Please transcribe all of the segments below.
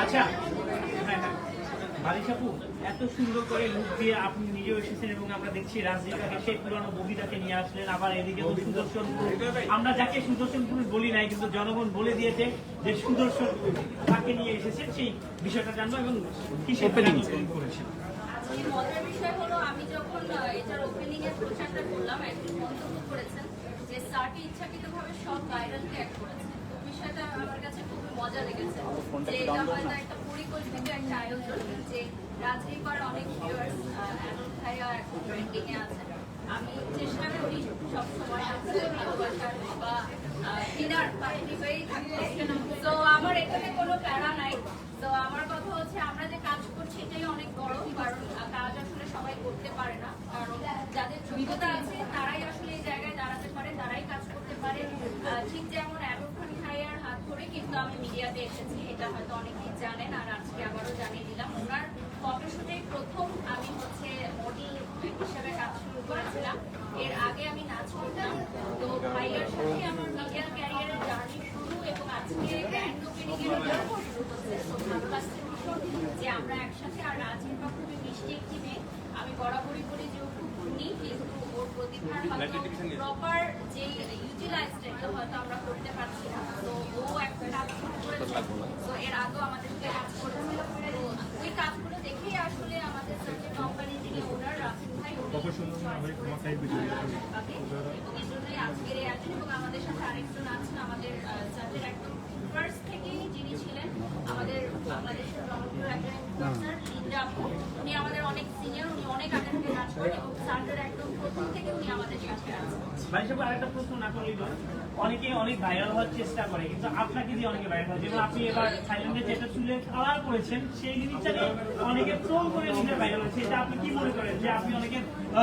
আচ্ছা বারিশ আপু, এত সুন্দর করে লুক দিয়ে আপনি নিজেও এসেছেন এবং আমরা দেখছি রাজনীতিটাকে সেই পুরানো বগিটাকে নিয়ে আসলেন, আবার এদিকে তো সুদর্শন, আমরা যাকে সুদর্শন পুরুষ বলি নাই কিন্তু জনগণ বলে দিয়েছে যে সুদর্শন তাকে নিয়ে এসেছেন, সেই বিষয়টা জানবো এবং কিসের করেছেন। মজার বিষয় হলো আমি যখন এটার ওপেনিং এর প্রচারটা করলাম, একজন মন্তব্য করেছেন যে স্যারকে ইচ্ছাকৃতভাবে সব ভাইরাল ট্যাগ করেছেন। তো বিষয়টা আমার কাছে খুব মজা লেগেছে যে এটা হয়তো একটা পরিকল্পিত একটা আয়োজন, যে রাজনীতি করার অনেক ভিউয়ার্স এমন ভাইয়া ট্রেন্ডিং এ আছেন। আমি চেষ্টা করি সবসময় ভালোবাসার বা ডিনার পার্টিতেই থাকতে। তো আমার এখানে কোনো প্যারা নাই। তো আমার কথা হচ্ছে আমরা যে কাজ করছি এটাই অনেক বড়, কারণ কাজ আসলে সবাই করতে পারে না, কারণ যাদের যোগ্যতা আছে তারাই আসলে এই জায়গায় দাঁড়াতে পারে, তারাই কাজ করতে পারে। ঠিক যেমন আয়ুব খান ভাইয়ার হাত ধরে কিন্তু আমি মিডিয়াতে এসেছি, এটা হয়তো অনেকেই জানেন, আর আজকে আবারও জানিয়ে দিলাম। ওনার ফটোশুটে প্রথম আমি হচ্ছে মডেল হিসেবে কাজ শুরু করেছিলাম, এর আগে আমি নাচ করতাম। তো ভাইয়ার সাথে আমার মিডিয়া ক্যারিয়ারের জার্নি শুরু এবং আজকে ব্র্যান্ড ওপেনিং এর গল্প শুরু হচ্ছে। তো ভালো লাগছে ভীষণ যে আমরা একসাথে, আর রাজনীতি বা খুবই মিষ্টি একটি মেয়ে। আমি বরাবরই বলি যে ও খুব গুণী, কিন্তু ওর প্রতিভার হয়তো প্রপার যে ইউটিলাইজটা হয়তো আমরা করতে পারছি না। তো ও একটা কাজ শুরু করেছে, তো এর আগেও আমাদের সাথে কাজ করেছে। তো ওই কাজগুলো দেখেই আসলে আমাদের সাথে কোম্পানি যিনি ওনার রাফিক ভাই, এবং এই জন্যই আজকের এই আয়োজন। এবং আমাদের সাথে আরেকজন আছেন আমাদের জাজের একদম ফার্স্ট থেকেই যিনি ছিলেন আমাদের বাংলাদেশের জনপ্রিয় একজন ইনফ্লুয়েন্সার লিন্ডা আপু। উনি আমাদের অনেক সিনিয়র, উনি অনেক আগে থেকে কাজ করেন এবং সার্ভের একদম প্রথম থেকে উনি আমাদের সাথে আছেন। বারিশ আপু, আরেকটা প্রশ্ন না করলেই নয়, অনেকে অনেক ভাইরাল হওয়ার চেষ্টা করে কিন্তু আপনাকে দিয়ে অনেকে ভাইরাল হয়, যেমন আপনি এবার থাইল্যান্ডে যেটা চুলে কালার করেছেন সেই জিনিসটা নিয়ে অনেকে ট্রোল করে নিজে ভাইরাল হয়েছে, এটা আপনি কি মনে করেন যে আপনি অনেকে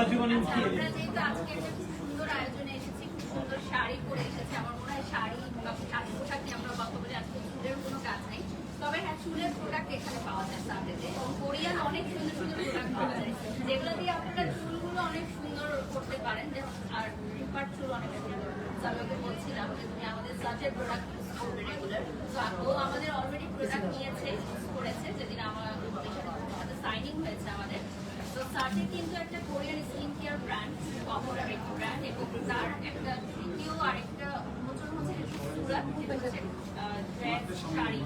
জীবনে উঠিয়ে আমরা যেহেতু আজকে একটা খুব সুন্দর আয়োজনে এসেছি, খুব সুন্দর শাড়ি পরে এসেছি, আমার মনে হয় শাড়ি বা শাড়ি পোশাক নিয়ে আমরা কথা বলে আজকে চুলের কোনো কাজ নেই। তবে হ্যাঁ, চুলের প্রোডাক্ট এখানে পাওয়া যায় সাথেতে, এবং কোরিয়ান অনেক সুন্দর সুন্দর প্রোডাক্ট পাওয়া যায় যেগুলো দিয়ে আপনারা চুলগুলো অনেক সুন্দর করতে পারেন। আর রিপার চুল অনেক সুন্দর, আমি ওকে বলছিলাম যে তুমি আমাদের সাথে প্রোডাক্ট ইউজ করবে রেগুলার। তো ও আমাদের অলরেডি প্রোডাক্ট নিয়েছে, ইউজ করেছে, যেদিন আমার সাথে সাইনিং হয়েছে আমাদের। তো সাথে কিন্তু একটা Korean skin care brand, popular একটা ব্র্যান্ড, এবং তার একটা তৃতীয় আরেকটা নতুন হচ্ছে সুরাত, যেটা হচ্ছে ড্রেস শাড়ি।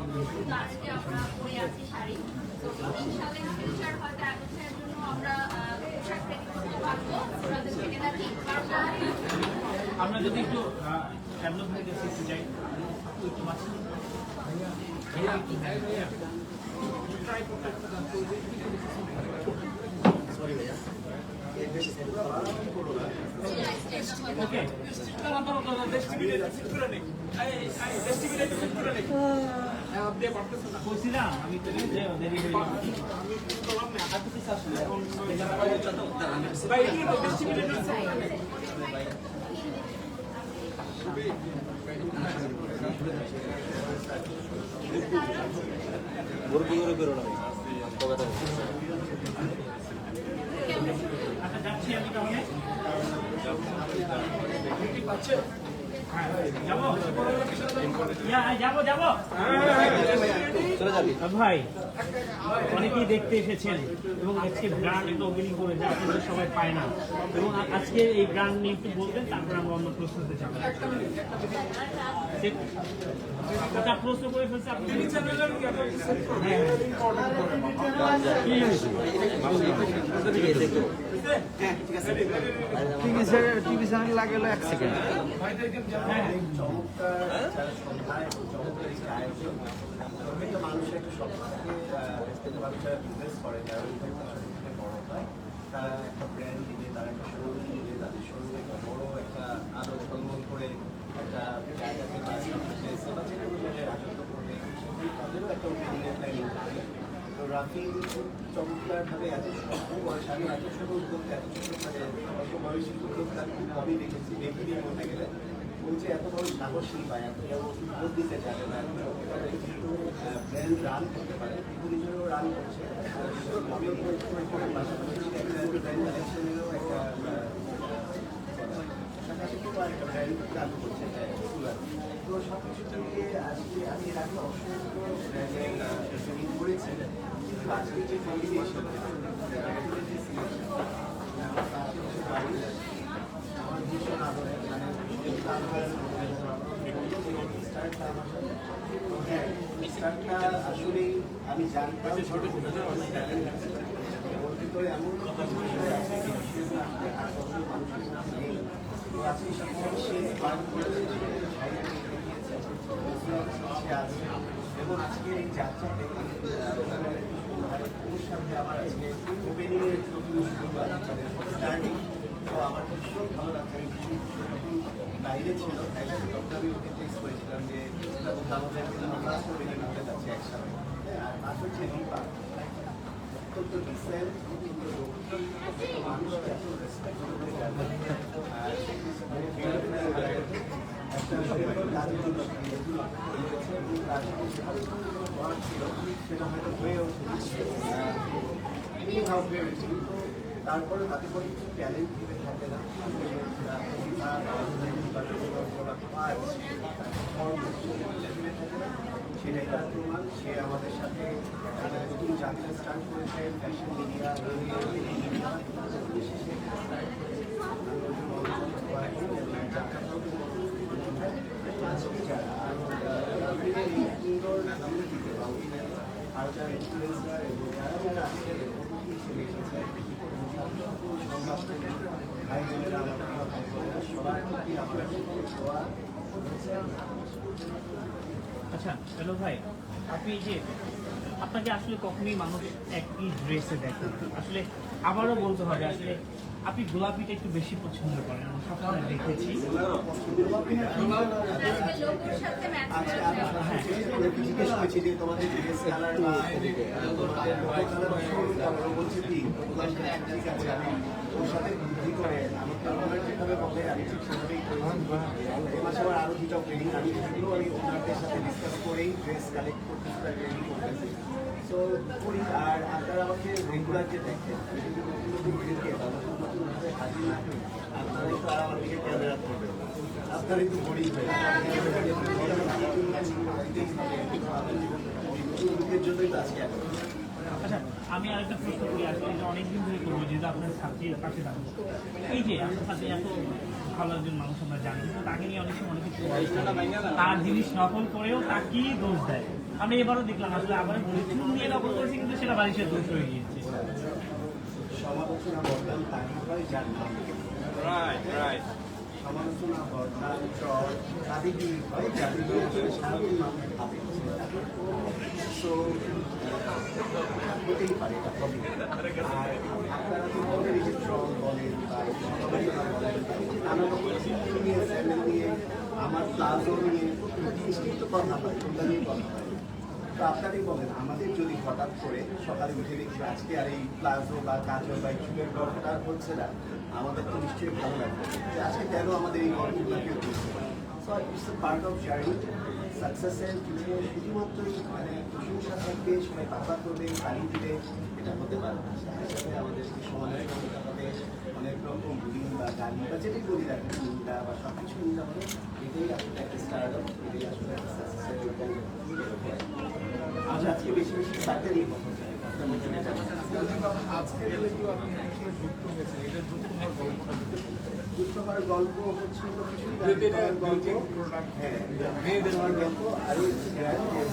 তো আজকে আমরা পরে আছি শাড়ি। তো ইনশাআল্লাহ ফিউচার হয়তো অ্যাডভেঞ্চারের জন্য আমরা পোশাক রেডি করতে পারবো সুরাতের থেকে, নাকি পারবো? আমরা যদি একটু ডেভেলপ হয়ে গেছি একটু যাই একটু বাঁচি সরি ভাইয়া ওকে বলছিলাম আমি তো দেরি হয়ে আচ্ছা যাচ্ছি আমি তাহলে যাবো যাবো ভাই, অনেকেই দেখতে এসেছেন এবং আজকে ব্র্যান্ড একটা ওপেনিং করেছে, আপনাদের সবাই পায় না, এবং আজকে এই ব্র্যান্ড নিয়ে একটু বলবেন, তারপর আমরা অন্য প্রশ্নতে যাবো। ওটা প্রশ্ন করে ফেলছে আপনি টিভি চ্যানেল লাগলো 1 সেকেন্ড। মানুষ একটা বিজনেস করে, যারা বড় হয়, তারা একটা ব্র্যান্ড দিবে, তারা একটা শোরুম দিবে, তাদের শোরুমে একটা বড় একটা আলো টলমল করে একটা জায়গাতে রাজত্ব করবে, তাদেরও একটা ওপেনিংয়ের প্ল্যানিং থাকে। তো রাফি চমৎকারভাবে এত বয়স, আমি এত ছোট উদ্যোক্তা, এত ছোট মানে অল্প বয়সী উদ্যোক্তা খুব কমই দেখেছি, দেখিনি বলতে গেলে। বলছে এত বড় সাহসী বা এত বড় উদ্যোগ দিতে চাবে না, ব্র্যান্ড রান করতে পারে, এগুলি জন্য রান করছে। পাশাপাশি একটা ব্র্যান্ড কালেকশনেরও একটা সাথে সাথে কিন্তু আরেকটা ব্র্যান্ড চালু করছে তো সব কিছু মিলিয়ে আজকে আমি এর আগে অসংখ্য ব্র্যান্ডের ট্রেনিং করেছি কিন্তু আজকে যে কম্বিনেশন আমার ভীষণ আদরে মানে স্টার্টটা আসলেই আমি জানতাম ছোট ছোট ট্যালেন্ট আছে ওর ভিতরে এমন বিষয় আছে যে বিশেষ না আর কত মানুষের মধ্যে নেই তো আজকে সে পালন করেছে সে আছে এবং আজকে এই যাত্রাতে ওর সাথে আমার আজকে ওপেনিং এর স্টার্টিং তো আমার ভীষণ ভালো লাগছে আমি ভীষণ বাইরে ছিল তাইলে তখন আমি ওকে টেক্সট করেছিলাম যে আমাদের আমরা ওপেনিং হতে যাচ্ছি একসাথে আর পাশ হচ্ছে দীপা অত্যন্ত ডিসেন্ট অত্যন্ত মানুষ এত রেসপেক্ট আর একটা সুন্দর কাজের জন্য এবং তার সাথে যেভাবে করার ছিল সেটা হয়তো হয়ে ওঠে কিন্তু তারপরে হাতে করে কিছু ট্যালেন্ট দিতে থাকে না সেটাই তার প্রমাণ সে আমাদের সাথে নতুন যাত্রা স্টার্ট করেছে ফ্যাশন মিডিয়া আর যারা ইনফ্লুয়েন্সার এবং যারা যারা আজকে হিসেবে এসেছে ভাই বোনেরা আমার ভাই বোনেরা সবার প্রতি আমার দোয়া। আচ্ছা হ্যালো ভাই, আপনি যে আপনাকে আসলে কখনোই মানুষ একই ড্রেসে দেখে আসলে আবারও বলতে হবে আসলে আপনি গোলাপিটা একটু বেশি পছন্দ করেন আমি সবসময় দেখেছি। জিজ্ঞেস করেছি যে তোমাদের ড্রেস কালার বা বলছে কি ঠিক আছে আমি ওর সাথে বুদ্ধি করে আমাকে ওনার যেভাবে বলে আমি ঠিক সেভাবেই এই মাসে আবার আরও দুটো ট্রেনিং আমি সেগুলো আমি ওনারদের সাথে ডিসকাস করেই ড্রেস কালেক্ট করতেছি রেডি করতেছি তো করি। আর আপনারা আমাকে রেগুলার যে দেখেন হাজির না আপনারা একটু আর আমার দিকে ক্যামেরা করবেন আপনারা একটু বড়ি জন্যই তো আজকে আচ্ছা আমি আরেকটা প্রশ্ন করি আসলে এটা অনেকদিন ধরে করবো যেহেতু আপনার ছাত্রীর কাছে থাকবো এই যে আপনার সাথে এত ভালো একজন মানুষ আমরা জানি কিন্তু তাকে নিয়ে অনেক সময় অনেক কিছু তার জিনিস নকল করেও তাকেই দোষ দেয়। আমি এবারও দেখলাম আসলে আবার বলি চুন নিয়ে নকল করেছি কিন্তু সেটা বারিশের দোষ হয়ে গিয়েছে। সমালোচনা বদলান তারই হয় যার নাম সমালোচনা বদলান ট্রল তাদেরই হয় যাদের সাধারণ মানুষ ভাবে তো হতেই পারে এটা হবে। আর আপনারা তো বলেন যে ট্রল বলেন বা সমালোচনা বলেন নানা রকম নিয়ে চ্যানেল নিয়ে আমার প্লাজো নিয়ে জিনিসটি তো কথা হয় ওটা নিয়ে কথা হয়। তো আপনারাই বলেন আমাদের যদি হঠাৎ করে সকালে উঠে দেখি আজকে আর এই প্লাজো বা কাজল বা চুলের গল্পটা হচ্ছে না আমাদের তো নিশ্চয়ই ভালো লাগবে যে আজকে কেন আমাদের এই গল্পগুলোকে হচ্ছে। So it's a part of journey সাকসেসের কিছু শুধুমাত্রই মানে প্রশংসা থাকবে সবাই বাবা করবে তালিম দিবে এটা হতে পারে না। সাথে সাথে আমাদের সমালোচনা হবে অনেক রকম বুলিং বা গালি বা যেটাই বলি রাখবে নিন্দা বা সব কিছু নিন্দা হবে এটাই আসলে একটা স্টার্টআপ এটাই আসলে একটা সাকসেসের আজকে বেশি বেশি তাড়াতাড়ি যুক্ত করার গল্প হচ্ছে মেয়েদের গল্প আর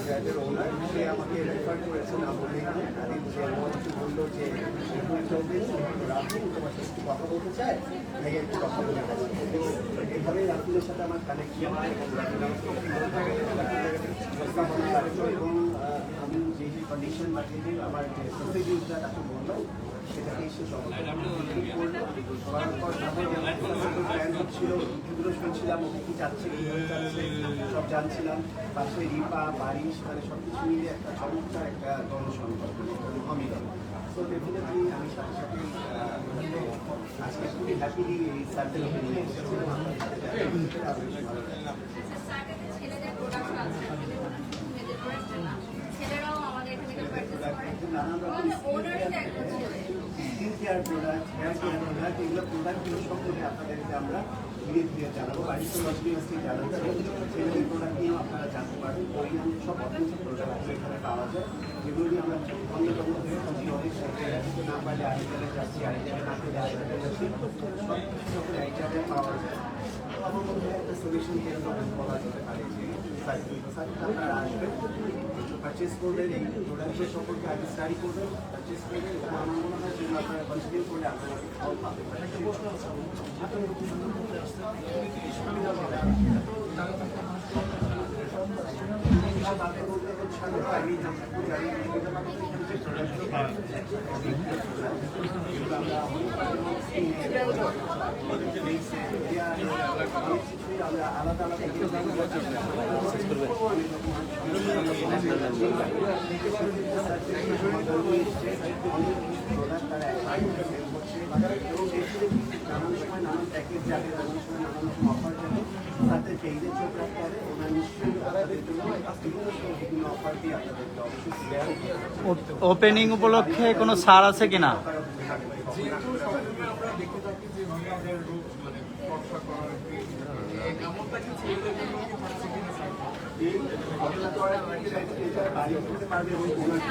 ব্র্যান্ডের ওনার সে আমাকে রেফার করেছেন আমাদের বললো যে রাহুল তোমার সাথে একটু কথা বলতে চায় ভাইয়া একটু কথা বলে এভাবেই রাহুলের সাথে আমার কানেকশন এবং আমি যে যে কন্ডিশন বা যে আমার যে প্রসিডিউরটা তাকে বললাম সেটাকে এসে ছিল এগুলো শুনছিলাম ওকে কি যাচ্ছে কীভাবে যাচ্ছে সব জানছিলাম পাশে রিপা বারিশ মানে সব কিছু মিলে একটা চমৎকার একটা গণসংকল্প অমিলন। তো ডেফিনেটলি আমি সাথে সাথে আজকে খুবই হ্যাপিলি এই সার্কেলকে নিয়ে এসেছিলাম। নানান রকম skin care product hair care product এগুলো প্রোডাক্টগুলো সম্পর্কে আপনাদেরকে আমরা ধীরে ধীরে জানাবো। বাড়িতে কন্টিনিউয়াসলি জানাবো, সেগুলি প্রোডাক্ট নিয়েও আপনারা জানতে পারবেন। কোরিয়ান সব অথেন্টিক প্রোডাক্ট এখানে পাওয়া যায়, যেগুলো নিয়ে আমরা অন্যতম হয়ে থাকি। অনেক জায়গায় না পারলে আরেক জায়গায় যাচ্ছি, আরেক জায়গায় না পেলে আরেক জায়গায় যাচ্ছি, সব কিছু যখন এক জায়গায় পাওয়া যায় আমার মনে হয় একটা সলিউশন কেন্দ্র বলা যেতে পারে যে সাইটটা আপনারা আসবেন, পারচেস করবেন, এই প্রোডাক্টের সম্পর্কে আগে স্টাডি করবেন, পারচেস করবেন, এবং আমার মনে হয় যেগুলো আপনারা কন্টিনিউ করলে আপনারা ফল পাবেন। আলাদা আলাদা নানান সময় নানান প্যাকেজ যাবে, নানান সময় নানান অফার যাবে, তাদের পেজে চোখ রাখতে হবে। ওনার নিশ্চয়ই আপনাদের জন্য বিভিন্ন অফার দিয়ে আপনাদেরকে অবশ্যই ওপেনিং উপলক্ষে কোনো ছাড় আছে কিনা? যেহেতু সবসময় আমরা দেখতে থাকি যে আমাদের রোগ মানে ফর্সা করার এমনটা কিছু এদের জন্য কি থাকছে কিনা স্যার?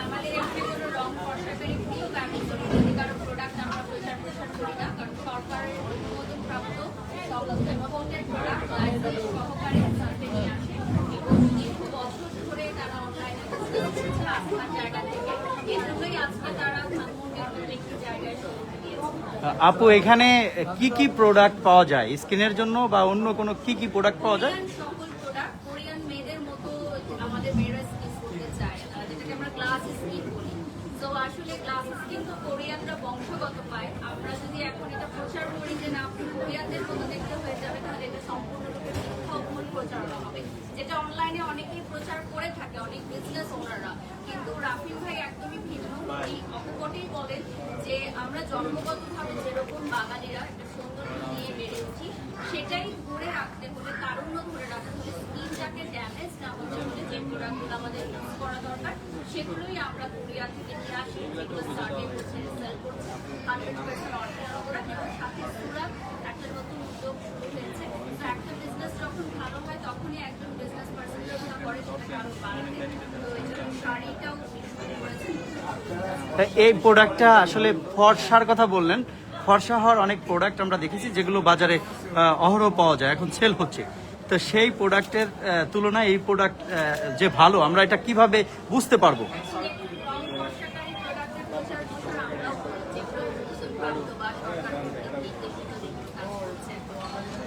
আমাদের এখানে কোনো রং ফর্সাকারী নিয়োগ আমি যদি কারো প্রোডাক্ট আমরা প্রচার করি না, কারণ সরকারের অনুমোদন প্রাপ্ত সমস্ত ইম্পোর্টেড প্রোডাক্ট লাইসেন্স সহকারে সার্ভে নিয়ে আসে এবং দীর্ঘ বছর ধরে তারা অনলাইনে আপনার জায়গা থেকে এজন্যই আজকে তারা ধানমন্ডির একটি জায়গায় দিয়েছে। আপু এখানে কি কি প্রোডাক্ট পাওয়া যায় স্কিনের জন্য বা অন্য কোনো কি প্রোডাক্ট পাওয়া যায়? কোরিয়ান সকল প্রোডাক্ট, কোরিয়ান মেয়েদের মতো আমাদের মেয়েরা স্কিন করতে চায়, যেটাকে আমরা গ্লাস স্কিন বলি। তো আসলে গ্লাস স্কিন তো কোরিয়ানরা বংশগত পায়। আমরা যদি এখন এটা প্রচার করি যে না আপনি কোরিয়ানদের মতো দেখতে হয়ে যাবে, তাহলে এটা সম্পূর্ণরূপে মিথ্যামূল প্রচারণা হবে, যেটা অনলাইনে অনেকেই প্রচার করে থাকে, অনেক বিজনেস ওনাররা। কিন্তু রাফিন ভাই একদমই ভিন্ন, উনি অকপটেই বলেন যে আমরা জন্মগতভাবে যেরকম বাঙালিরা একটা সৌন্দর্য নিয়ে বেড়ে উঠি, সেটাই ধরে রাখতে হলে, তারুণ্য ধরে রাখতে হলে, স্কিন যাকে ড্যামেজ না হতে হলে যে প্রোডাক্টগুলো আমাদের ইউজ করা দরকার সেগুলোই আমরা কোরিয়া থেকে নিয়ে আসি, যেগুলো সার্ভে করছে, সেল করছে 100% অরিজিনাল প্রোডাক্ট। এবং সাথে সুরাত একটা নতুন উদ্যোগ শুরু হয়েছে। তো একটা বিজনেস যখন ভালো হয় তখনই একজন বিজনেস পার্সন চেষ্টা করে সেটাকে আরো বাড়াতে। তো এই জন্য শাড়িটাও শুরু করেছে। এই প্রোডাক্টটা আসলে ফর্সার কথা বললেন, ফর্সা হওয়ার অনেক প্রোডাক্ট আমরা দেখেছি যেগুলো বাজারে অহরহ পাওয়া যায়, এখন সেল হচ্ছে। তো সেই প্রোডাক্টের তুলনায় এই প্রোডাক্ট যে ভালো, আমরা এটা কিভাবে বুঝতে পারবো? রং ফর্সাকারী প্রোডাক্টের প্রচার প্রসার আমরাও করি, যেগুলো অনুমোদনপ্রাপ্ত বা সরকার কর্তৃক নির্দেশিত যেগুলো কাজ করছে।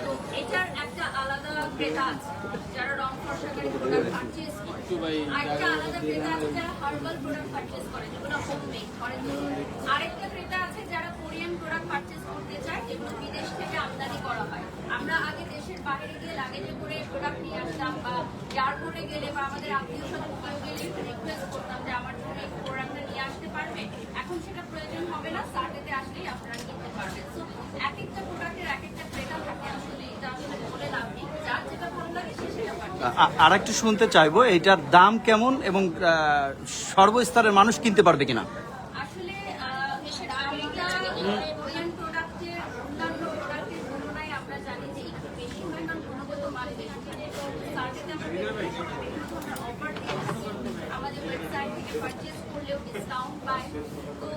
তো এটার একটা আলাদা ক্রেতা আছে যারা রং ফর্সাকারী প্রোডাক্ট পারচেজ করে, আরেকটা আলাদা ক্রেতা আছে যারা হার্বাল প্রোডাক্ট পারচেজ করে, যেগুলো হোমমেড করে তৈরি। আরেকটা ক্রেতা আছে যারা কোরিয়ান প্রোডাক্ট পারচেজ করতে চায়, যেগুলো বিদেশ থেকে আমদানি করা হয়। আমরা আগে দেশের বাইরে গিয়ে লাগেজে করে প্রোডাক্ট নিয়ে আসতাম, বা এয়ারপোর্টে গেলে বা আমাদের আত্মীয় স্বজন কেউ গেলে একটু রিকোয়েস্ট করতাম যে আমার জন্য এই প্রোডাক্টটা নিয়ে আসতে পারবে। এখন সেটা প্রয়োজন হবে না, সার্ভেতে আসলেই আপনারা কিনতে পারবেন। সো এক একটা প্রোডাক্টের এক একটা ক্রেতা থাকে, আসলে এটা আসলে বলে লাভ নেই, যার যেটা ভালো লাগে সে সেটা পারবে। আর একটু শুনতে চাইবো এটার দাম কেমন এবং সর্বস্তরের মানুষ কিনতে পারবে কিনা? আসলে শাড়িটা কোরিয়ান প্রোডাক্টের অন্যান্য প্রোডাক্টের তুলনায় আমরা জানি যে একটু বেশি হয়, কারণ গুণগত মান বেশি। সার্ভেতে আমরা বিভিন্ন ধরনের অফার দিয়েছি, আমাদের ওয়েবসাইট থেকে পারচেজ করলেও ডিসকাউন্ট পায়। তো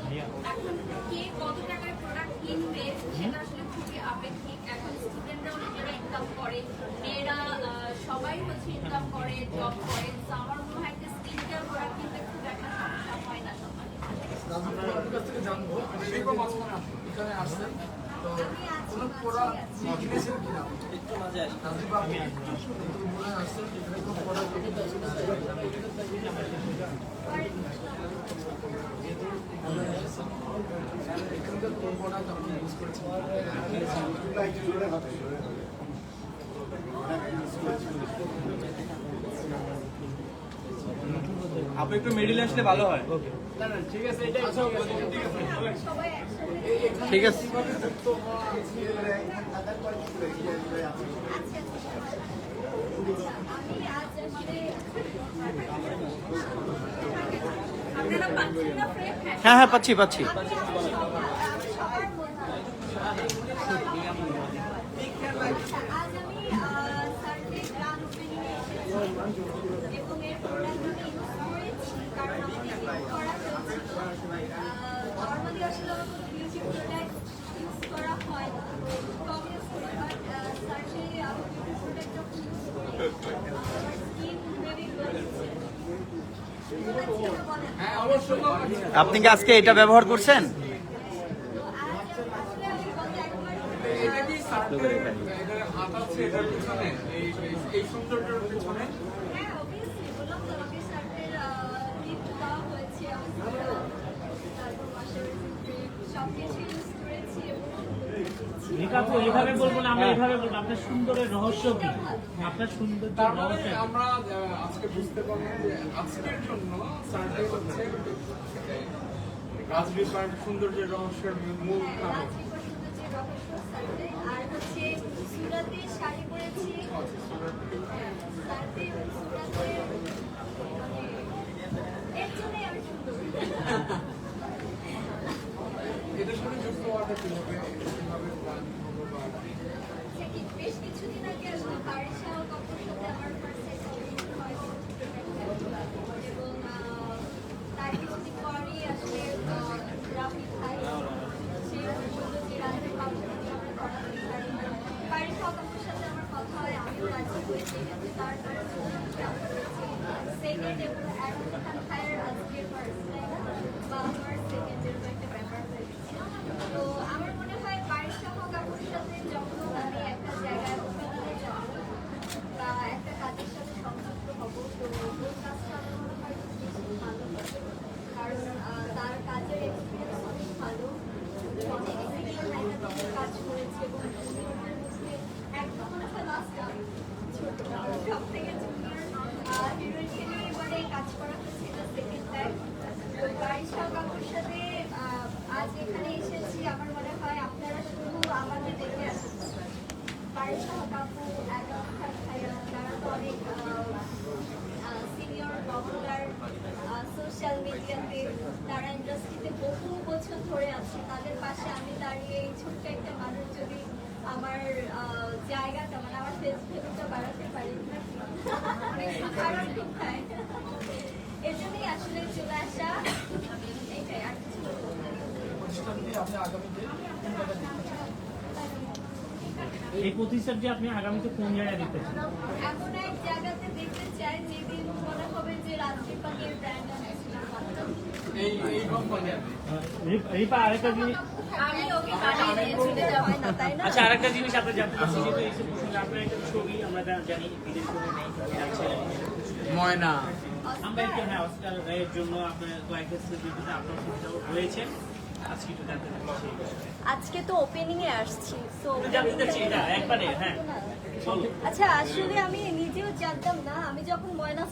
এখন কে কত টাকায় প্রোডাক্ট কিনবে সেটা আসলে খুবই আপেক্ষিক। এখন স্টুডেন্টরাও নিজেরা ইনকাম করে, মেয়েরা সবাই হচ্ছে ইনকাম করে, জব করে। তো আমার মনে হয় একটা স্কিন কেয়ার প্রোডাক্ট কিনতে খুব একটা সমস্যা হয় না সবার। আপনার কাছ থেকে জানবো সেইবার মাঝখানে আপনি এখানে আসছেন, তো কোনো প্রোডাক্ট কিনেছেন কিনা? একটু মাঝে আপনি মনে আসছেন এখানে কোনো প্রোডাক্ট এখানকার কোন প্রোডাক্ট আপনি ইউজ করেছেন? আপনি একটু মিডিল আসলে ভালো হয়। ঠিক আছে, এটাই সবাই একসাথে ঠিক আছে। আপনারা পাচ্ছেন না ফ্রেম? হ্যাঁ হ্যাঁ, পাচ্ছি। সবার মধ্যে আপনি কি আজকে এটা ব্যবহার করছেন? এটা কি সার্কেল এটার হাত আছে এটার পিছনে এই সৌন্দর্যের পিছনে হ্যাঁ অবভিয়াসলি বললাম তো আমাকে স্যারদের গিফট দেওয়া হয়েছে তারপর মাসের সব কিছু ইউজ করেছি এবং রিপাপু এভাবে বলবো না, আমরা এভাবে বলবো আপনার সুন্দরের রহস্য কি, আপনার সৌন্দর্যের তার মানে রহস্য কি? আমরা আজকে বুঝতে পারলাম যে আজকের জন্য সার্কেল হচ্ছে রাজবিপার সৌন্দর্যের রহস্যের মূল কারণ রাজীব সৌন্দর্যের রহস্য স্যারদের আর হচ্ছে সুরাতে শাড়ি পরেছি সাথে সুরাতে এর জন্যই আমি সুন্দর এটার সাথে যুক্ত হওয়াটা কিভাবে কিভাবে প্ল্যান হলো বা বেশ কিছুদিন আগে আসলে বারিশা কাপুর সাথে আমার ফার্স্ট এক্সপিরিয়েন্স হয় এবং তার কিছুদিন পরই আসলে রাফি ভাই সে বললো যে রাজীব কাপুর আমরা করাতে পারি বারিশা কাপুর সাথে আমার কথা হয় আমিও রাজি হয়েছি কিন্তু তারপরে সেকেন্ড এবং এখন খান ভাইয়ের আজকের ফার্স্ট তাই না বা আমার সেকেন্ডের একটা ব্যাপার হয়েছে তো আমার মনে হয় বারিশা কাপুর সাথে যখন আমি একটা জায়গায় ওখানে যাব বা একটা কাজের সাথে সংযুক্ত হব তো ওই কাজটা আমার মনে হয় খুব বেশি ভালো হবে কারণ তার কাজের এক্সপিরিয়েন্স অনেক ভালো অনেক সিনিয়র নায়িকাদের কাজ করেছে এবং জুনিয়রদের মধ্যে একদম মনে হয় লাস্ট ছোট সব থেকে জুনিয়র হিরোইনকে নিয়ে মানে কাজ করা হচ্ছে এটা সেকেন্ড টাইম তো বারিশা কাপুর সাথে আজ এখানে এসেছি আমার মনে হয় আপনারা শুধু আমাদের দেখে আসেন বারিশা কাপু আগাম খান ভাইয়া তারা তো অনেক সিনিয়র পপুলার সোশ্যাল মিডিয়াতে তারা ইন্ডাস্ট্রিতে বহু বছর ধরে আছে তাদের পাশে আমি দাঁড়িয়ে এই ছোট্ট একটা মানুষ যদি আমার জায়গাটা মানে আমার ফেসবুকটা বাড়াতে পারি কারণ কোথায় এজন্যই আসলে চলে আসা এইটাই আর কিছু বলবো না। আপনি আগামীতে কোন জায়গায় দেখতে চান? এই প্রতিষ্ঠানটি আপনি আগামীতে কোন জায়গায় দেখতে চান? এমন এক জায়গাতে দেখতে চাই যেদিন মনে হবে যে রাজদীপাকের ব্র্যান্ড এই কোম্পানি রিপা আরেকটা জিনিস, আমি ওকে বানিয়ে দিয়ে চলে যাওয়াই না তাই না আচ্ছা আরেকটা জিনিস আপনার জানতে চাচ্ছি, যেহেতু এই প্রসঙ্গে আপনার একটা ছবি আমরা জানি বিদেশ করে নেই যাচ্ছে, ময়না আমরা একটু হ্যাঁ অস্কার এর জন্য আপনার কয়েকটা সেলিব্রিটিতে আপনার ছবিটাও রয়েছে, আজকে একটু জানতে চাচ্ছি আজকে তো ওপেনিং এ আসছি তো জানতে চাচ্ছি এটা একবারে হ্যাঁ বলো। আচ্ছা আসলে আমি নিজেও জানতাম না আমি যখন ময়না